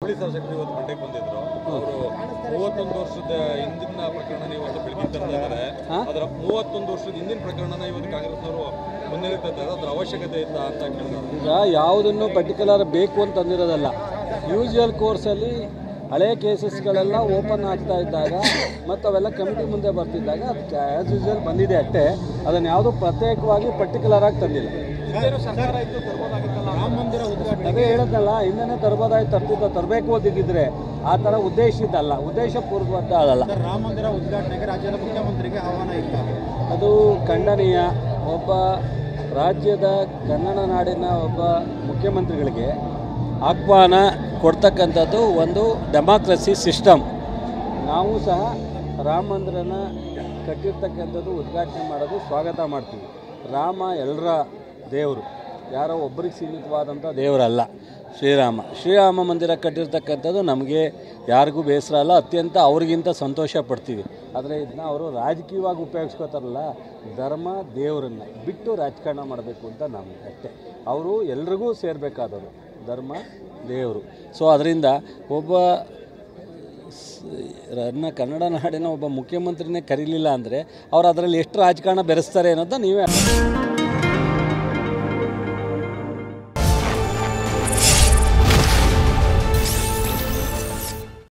ಹುಬ್ಬಳ್ಳಿ ಶಾಸಕರು ಇವತ್ತು ಮಂಡ್ಯಕ್ಕೆ ಬಂದಿದ್ರು. ಅವರು 31 ವರ್ಷದ ಹಿಂದಿನ ಪ್ರಕರಣ ಇವತ್ತು ಬೆಳಕಿಗೆ ತಂದಿದ್ದಾರೆ. ಅದರ 31 ವರ್ಷದ ಹಿಂದಿನ ಪ್ರಕರಣನ ಇವತ್ತು ಕಾಂಗ್ರೆಸ್ನವರು ಮುನ್ನೆಲೆತಿದ್ದಾರೆ. ಅದರ ಅವಶ್ಯಕತೆ ಇತ್ತ ಅಂತ ಕೇಳಿದ್ರು. ಈಗ ಯಾವುದನ್ನು ಪರ್ಟಿಕ್ಯುಲರ್ ಬೇಕು ಅಂತ ಅಂದಿರೋದಲ್ಲ. ಯೂಶುವಲ್ ಕೋರ್ಸಲ್ಲಿ ಹಳೆ ಕೇಸಸ್ಗಳೆಲ್ಲ ಓಪನ್ ಆಗ್ತಾ ಇದ್ದಾಗ ಮತ್ತು ಅವೆಲ್ಲ ಕಮಿಟಿ ಮುಂದೆ ಬರ್ತಿದ್ದಾಗ ಅದಕ್ಕೆ ಆ್ಯಸ್ ಯೂಶುವಲ್ ಬಂದಿದೆ ಅಷ್ಟೇ. ಅದನ್ನು ಯಾವುದೂ ಪ್ರತ್ಯೇಕವಾಗಿ ಪರ್ಟಿಕ್ಯುಲರ್ ಆಗಿ ತಂದಿಲ್ಲ. ಅದೇ ಹೇಳೋದಲ್ಲ, ಹಿಂದೆ ತರಬೇಕು ಓದಿದ್ದಿದ್ರೆ ಆ ಥರ ಉದ್ದೇಶಿದ್ದಲ್ಲ, ಉದ್ದೇಶಪೂರ್ವಕ ಅಲ್ಲ. ರಾಮ ಮಂದಿರ ಉದ್ಘಾಟನೆಗೆ ರಾಜ್ಯದ ಮುಖ್ಯಮಂತ್ರಿಗೆ ಆಹ್ವಾನ ಇಲ್ಲ, ಅದು ಖಂಡನೀಯ. ಒಬ್ಬ ರಾಜ್ಯದ ಕನ್ನಡ ನಾಡಿನ ಒಬ್ಬ ಮುಖ್ಯಮಂತ್ರಿಗಳಿಗೆ ಆಹ್ವಾನ ಕೊಡ್ತಕ್ಕಂಥದ್ದು ಒಂದು ಡೆಮಾಕ್ರಸಿ ಸಿಸ್ಟಮ್. ನಾವು ಸಹ ರಾಮ ಮಂದಿರನ ಕಟ್ಟಿರ್ತಕ್ಕಂಥದ್ದು ಉದ್ಘಾಟನೆ ಮಾಡೋದು ಸ್ವಾಗತ ಮಾಡ್ತೀವಿ. ರಾಮ ಎಲ್ಲರ ದೇವರು, ಯಾರೋ ಒಬ್ಬರಿಗೆ ಸೀಮಿತವಾದಂಥ ದೇವರಲ್ಲ. ಶ್ರೀರಾಮ ಮಂದಿರ ಕಟ್ಟಿರ್ತಕ್ಕಂಥದ್ದು ನಮಗೆ ಯಾರಿಗೂ ಬೇಸರ ಅಲ್ಲ, ಅತ್ಯಂತ ಅವ್ರಿಗಿಂತ ಸಂತೋಷ ಪಡ್ತೀವಿ. ಆದರೆ ಇದನ್ನ ಅವರು ರಾಜಕೀಯವಾಗಿ ಉಪಯೋಗಿಸ್ಕೋತಾರಲ್ಲ, ಧರ್ಮ ದೇವರನ್ನು ಬಿಟ್ಟು ರಾಜಕಾರಣ ಮಾಡಬೇಕು ಅಂತ ನಮಗೆ ಅಷ್ಟೇ. ಅವರು ಎಲ್ರಿಗೂ ಸೇರಬೇಕಾದವರು, ಧರ್ಮ ದೇವರು. ಸೊ ಅದರಿಂದ ಒಬ್ಬ ಕನ್ನಡ ನಾಡಿನ ಒಬ್ಬ ಮುಖ್ಯಮಂತ್ರಿನೇ ಕರೀಲಿಲ್ಲ ಅಂದರೆ ಅವ್ರು ಅದರಲ್ಲಿ ಎಷ್ಟು ರಾಜಕಾರಣ ಬೆರೆಸ್ತಾರೆ ಅನ್ನೋದು ನೀವೇ